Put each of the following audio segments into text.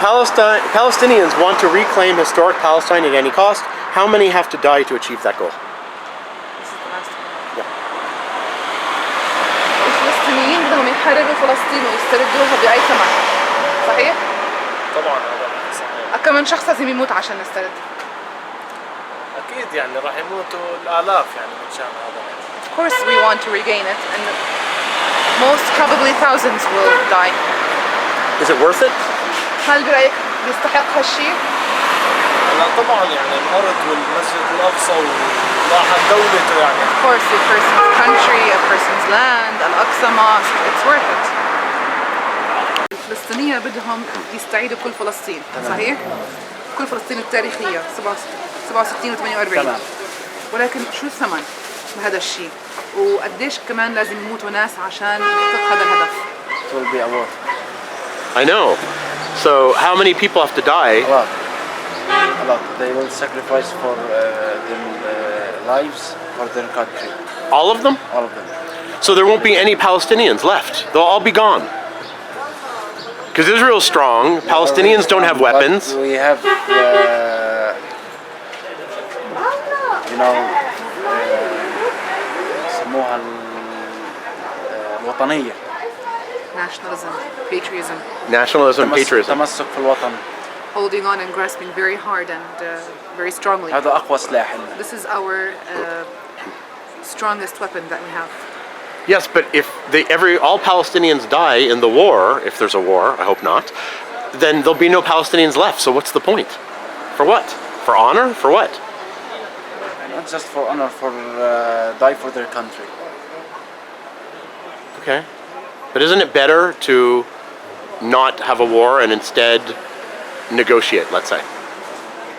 Palestinians want to reclaim historic Palestine at any cost. How many have to die to achieve that goal? الفلسطينيين بدهم يحرروا فلسطين ويستردوها بأي ثمن. صحيح؟ طبعا هذا صحيح. كم من شخص لازم يموت عشان نسترد؟ أكيد يعني راح يموتوا الآلاف يعني من شان هذا. Of course we want to regain it and most probably thousands will die. Is it worth it? هل برأيك يستحق هالشيء؟ لا طبعا يعني الأرض والمسجد الأقصى وراحت دولته يعني. Of course, a person's country, a person's land, الأقصى mosque, it's worth it. الفلسطينيين بدهم يستعيدوا كل فلسطين، صحيح؟ كل فلسطين التاريخية 67 و 48. ولكن شو الثمن بهذا الشيء؟ وقديش كمان لازم يموتوا ناس عشان يحقق هذا الهدف؟ It will be a war. I know. So how many people have to die? A lot. A lot. They will sacrifice for their lives for their country. All of them? All of them. So there won't be any Palestinians left. They'll all be gone. Because Israel's strong, Palestinians don't have weapons. But we have, you know, يسموها الوطنية. Nationalism, patriotism. Nationalism, patriotism. تمسك في الوطن. Holding on and grasping very hard and very strongly. هذا أقوى سلاح لنا. This is our strongest weapon that we have. Yes, but if all Palestinians die in the war, if there's a war, I hope not, then there'll be no Palestinians left. So what's the point? For what? For honor? For what? Not just for honor, for die for their country. Okay. But isn't it better to not have a war and instead negotiate, let's say?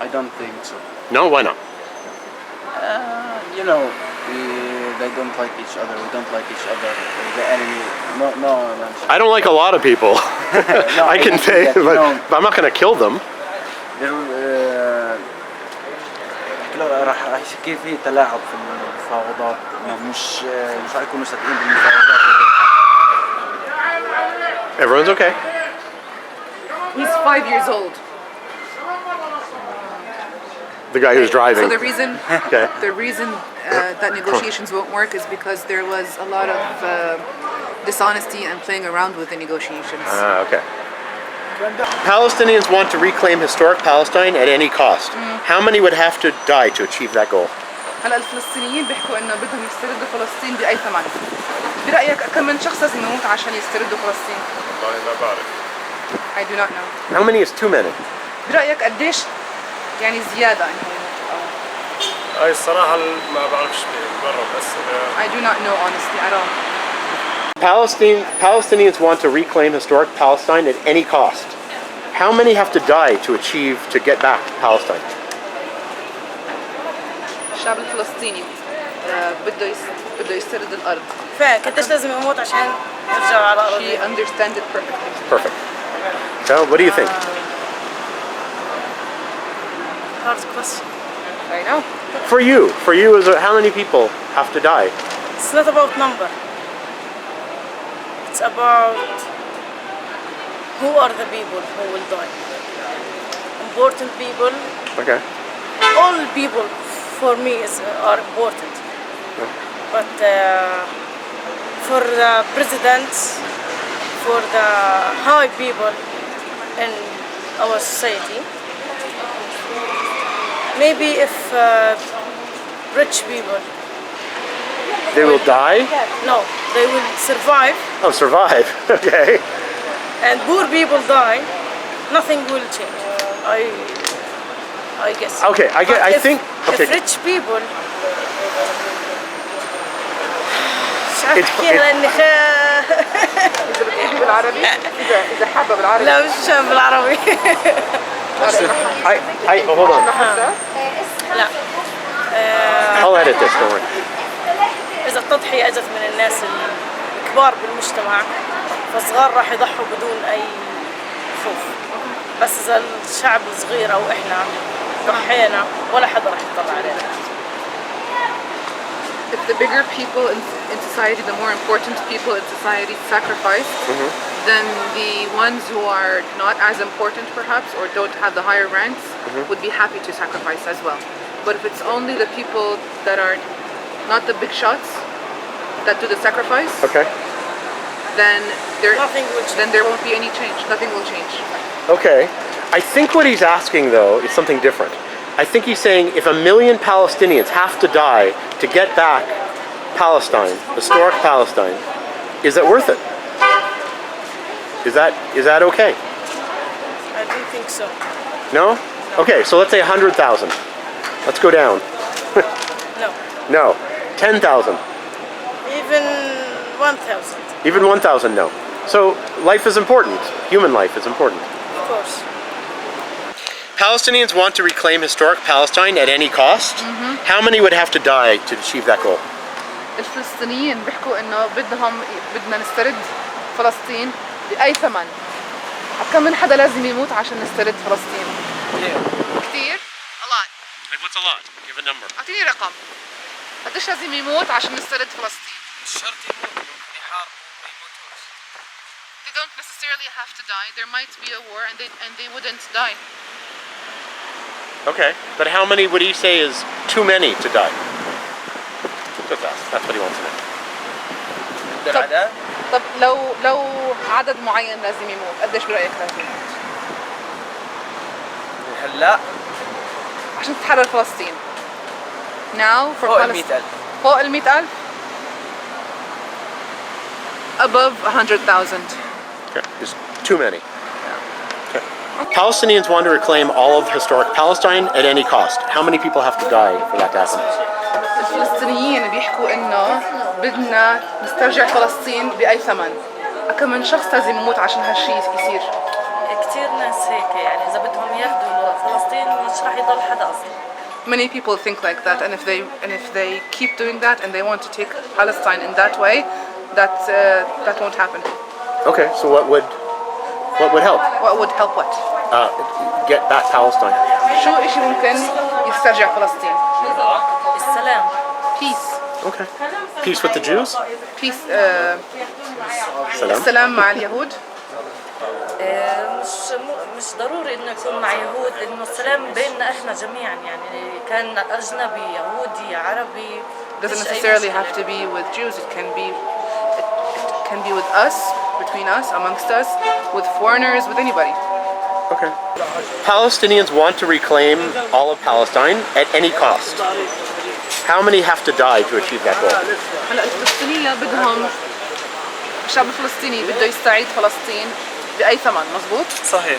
I don't think so. No, why not? You know, they don't like each other. We don't like each other. The enemy. No. I don't like a lot of people. No, I can say, that, but know, I'm not going to kill them. راح يصير في تلاعب في المفاوضات. مش حيكونوا صادقين بالمفاوضات. Everyone's okay. He's 5 years old. The guy who's driving. So Okay. the reason that negotiations won't work is because there was a lot of dishonesty and playing around with the negotiations. Okay. Palestinians want to reclaim historic Palestine at any cost. How many would have to die to achieve that goal? هلا الفلسطينيين بيحكوا انه بدهم يستردوا فلسطين بأي ثمن. برأيك كم من شخص لازم يموت عشان يستردوا فلسطين؟ والله ما بعرف. I do not know. How many is too many? برأيك قديش يعني زيادة انه يموتوا؟ هاي الصراحة ما بعرفش برا بس. I do not know honestly at all. Palestinians want to reclaim historic Palestine at any cost. How many have to die to get back Palestine? الشعب الفلسطيني بده يسترد الأرض. فقديش لازم يموت عشان يرجعوا على She أرضهم؟ understands it perfectly. Perfect. So, what do you think? Hard question. I know. For you, how many people have to die? It's not about number. It's about who are the people who will die. Important people. Okay. All people for me are important. But for the presidents, for the high people in our society, maybe if rich people, They will die? no, they will survive, Oh, survive. Okay. and poor people die, nothing will change. I guess. Okay, I think. Okay. If rich people مش عارفة احكيها لاني إذا بتحكي بالعربي إذا حابة بالعربي. لا مش بالعربي. Hold on. لا. I'll edit this, don't worry. إذا التضحية أجت من الناس الكبار بالمجتمع فالصغار راح يضحوا بدون أي خوف. بس إذا الشعب الصغير أو إحنا ضحينا ولا حدا راح يطلع علينا. if the bigger people in society, the more important people in society sacrifice, then the ones who are not as important perhaps or don't have the higher ranks would be happy to sacrifice as well. But if it's only the people that are not the big shots that do the sacrifice, then there won't be any change. Nothing will change. Okay. I think what he's asking though is something different. I think he's saying if 1 million Palestinians have to die to get back Palestine, historic Palestine, is it worth it? Is that okay? I don't think so. No? Okay, so let's say 100,000. Let's go down. No. No. 10,000. Even 1,000. Even 1,000, no. So life is important. Human life is important. Of course. Palestinians want to reclaim historic Palestine at any cost. How many would have to die to achieve that goal? الفلسطينيين بيحكوا إنه بدنا نسترد فلسطين بأي ثمن. كم من حدا لازم يموت عشان نسترد فلسطين؟ كثير؟ A lot. Like what's a lot? Give a number. أعطيني رقم. قديش لازم يموت عشان نسترد فلسطين؟ مش شرط يموتوا يحاربوا ما يموتوش. They don't necessarily have to die. There might be a war and they wouldn't die. Okay, but how many would he say is too many to die? Just ask. That's what he wants to know. العدد؟ طب لو عدد معين لازم يموت، قديش برأيك لازم يموت؟ هلا عشان تتحرر فلسطين. Now for فوق Palestine. 100,000. فوق 100,000? Above 100,000. Okay, there's too many. Okay. Palestinians want to reclaim all of historic Palestine at any cost. How many people have to die for that to happen? الفلسطينيين بيحكوا إنه بدنا نسترجع فلسطين بأي ثمن. كم من شخص لازم يموت عشان هالشيء يصير. كثير ناس هيك يعني إذا بدهم ياخذوا فلسطين مش راح يضل حدا أصلا. Many people think like that, and if they keep doing that and they want to take Palestine in that way, that won't happen. Okay, so what would help? What would help what? Get back Palestine. شو إشي ممكن يسترجع فلسطين؟ السلام. Peace. Okay. Peace with the Jews? Peace. Salam. السلام مع اليهود. مش ضروري انه يكون مع يهود لانه السلام بيننا احنا جميعا يعني كان اجنبي يهودي عربي. Doesn't necessarily have to be with Jews. It can be with us, between us, amongst us, with foreigners, with anybody. Okay. Palestinians want to reclaim all of Palestine at any cost. How many have to die to achieve that goal? هلا الفلسطينيين بدهم الشعب الفلسطيني بده يستعيد فلسطين بأي ثمن، مزبوط؟ صحيح.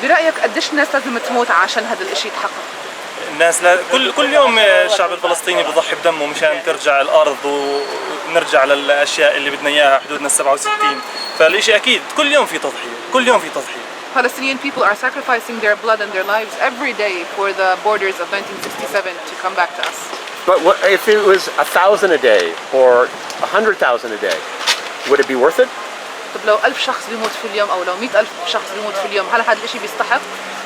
برأيك قديش الناس لازم تموت عشان هذا الإشي يتحقق؟ الناس كل يوم الشعب الفلسطيني بيضحي بدمه مشان ترجع الارض ونرجع للاشياء اللي بدنا اياها حدودنا 67 فالشيء اكيد كل يوم في تضحيه. Palestinian people are sacrificing their blood and their lives every day for the borders of 1967 to come back to us. But what, if it was 1,000 a day or 100,000 a day, would it be worth it? طب لو 1000 شخص بيموت في اليوم أو لو 100,000 شخص بيموت في اليوم، هل هذا الشيء بيستحق؟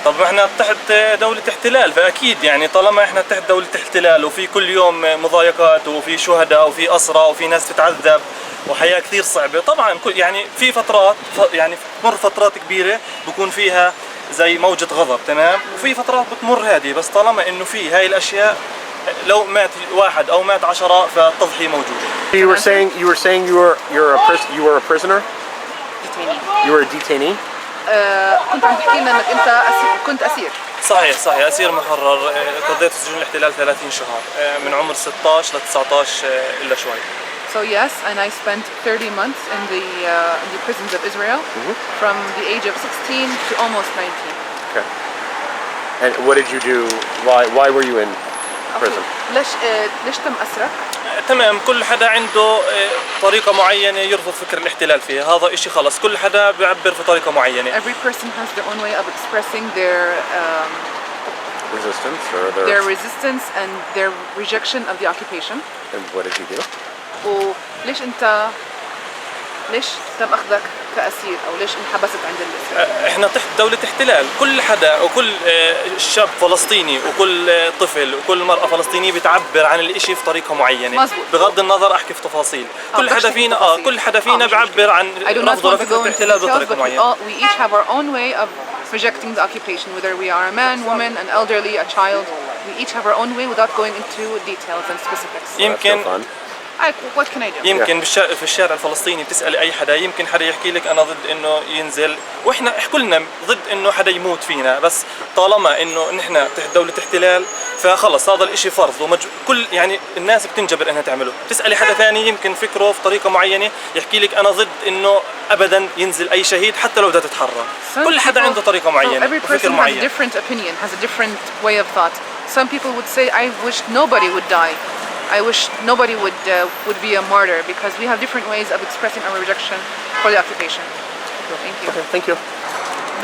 طب احنا تحت دولة احتلال فاكيد يعني طالما احنا تحت دولة احتلال وفي كل يوم مضايقات وفي شهداء وفي أسرى وفي ناس تتعذب وحياة كثير صعبة طبعا يعني في فترات يعني تمر فترات كبيرة بكون فيها زي موجة غضب تمام وفي فترات بتمر هذه بس طالما انه في هاي الاشياء لو مات واحد او مات 10 فالتضحية موجودة. You were saying you were a prisoner? Detainee. You were a detainee? كنت عم تحكي لنا انك انت كنت اسير. صحيح اسير محرر قضيت في سجون الاحتلال 30 شهر من عمر 16 ل 19 الا شوي. So yes, and I spent 30 months in the prisons of Israel from the age of 16 to almost 19. Okay. And what did you do? Why were you in prison? ليش تم أسرك؟ تمام كل حدا عنده طريقة معينة يرفض فكر الاحتلال فيها هذا إشي خلص كل حدا بيعبر في طريقة معينة. Every person has their own way of expressing their resistance and their rejection of the occupation. And what did you do? وليش أنت ليش تم أخذك كأسير أو ليش انحبست عند الإسرائيليين؟ احنا تحت دولة احتلال، كل حدا وكل شاب فلسطيني وكل طفل وكل مرأة فلسطينية بتعبر عن الاشي في طريقة معينة. مزبوط. بغض النظر احكي في تفاصيل، كل حدا فينا بيعبر عن رفضه لفكرة الاحتلال بطريقة معينة. We each have our own way of rejecting the occupation, whether we are a man, woman, an elderly, a child. We each have our own way without going into details and specifics. يمكن What can I do? يمكن في الشارع الفلسطيني بتسألي أي حدا، يمكن حدا يحكي لك أنا ضد إنه ينزل، وإحنا كلنا ضد إنه حدا يموت فينا، بس طالما إنه نحن تحت دولة احتلال فخلص هذا الإشي فرض كل يعني الناس بتنجبر إنها تعمله. بتسألي حدا ثاني يمكن فكره في طريقة معينة يحكي لك أنا ضد إنه أبدا ينزل أي شهيد حتى لو بدها تتحرر. كل حدا عنده طريقة معينة وفكر معين. Every person has a different opinion, has a different way of thought. Some people would say, I wish nobody would die. I wish nobody would be a martyr because we have different ways of expressing our rejection for the occupation. Thank you. Okay, thank you.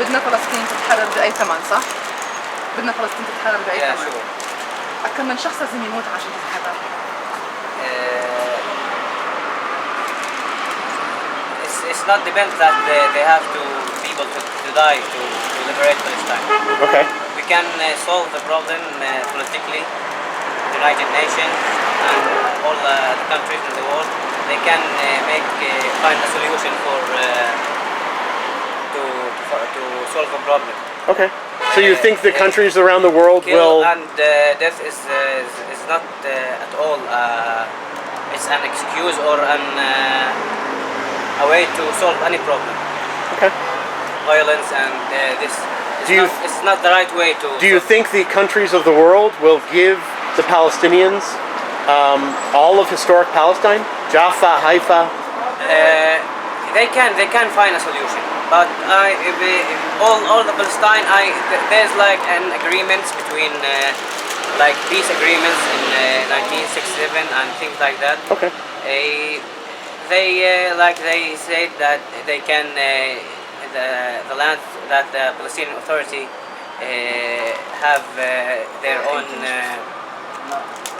بدنا فلسطين تتحرر بأي ثمن صح؟ بدنا فلسطين تتحرر بأي ثمن. كم من شخص لازم يموت عشان تتحرر؟ It's not depends that they have to people to die to liberate Palestine. Okay. We can solve the problem politically. United Nations and all the countries in the world, they can find a solution to solve a problem. Okay. So you think the countries around the world will... And death is not at all it's an excuse or a way to solve any problem. Okay. Violence and this it's not the right way to... Do you think the countries of the world will give the Palestinians all of historic Palestine? Jaffa, Haifa? They can find a solution. But all the Palestine, there's like an agreement between like peace agreements in 1967 and things like that. Okay. They said that they can the land that the Palestinian Authority have their own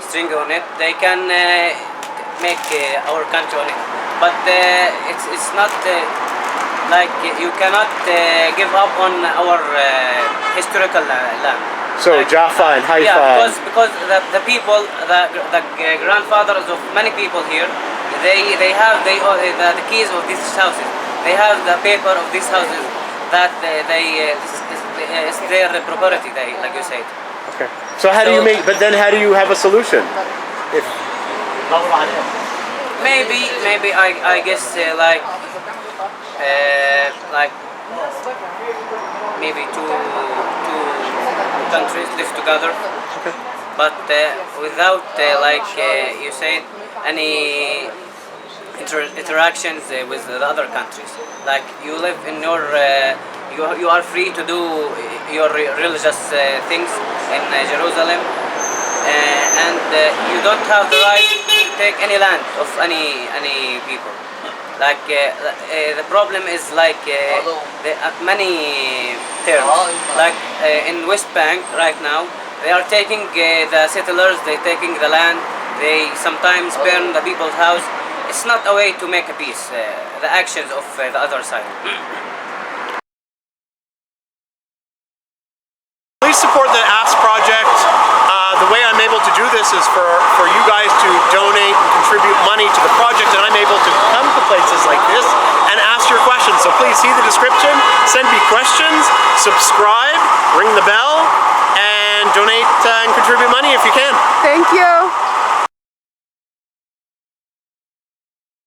string on it. They can make our country on it, but it's not like you cannot give up on our historical land. So like, Jaffa and Haifa. Yeah, because the people, the grandfathers of many people here, they have the keys of these houses. They have the paper of these houses that it's their property. Like you said. Okay. So how do you make? But then how do you have a solution? If maybe I guess like maybe two countries live together, okay. But without like you said any interactions with the other countries. Like you live in your you are free to do your religious things in Jerusalem, and you don't have the right to take any land of any people. Like the problem is like many terms. Like in West Bank right now, they are taking the settlers, they're taking the land, they sometimes burn the people's house. It's not a way to make a peace. The actions of the other side. Please support the Ask Project. The way I'm able to do this is for you guys to donate and contribute money to the project, and I'm able to come to places like this and ask your questions. So please see the description, send me questions, subscribe, ring the bell, and donate and contribute money if you can. Thank you.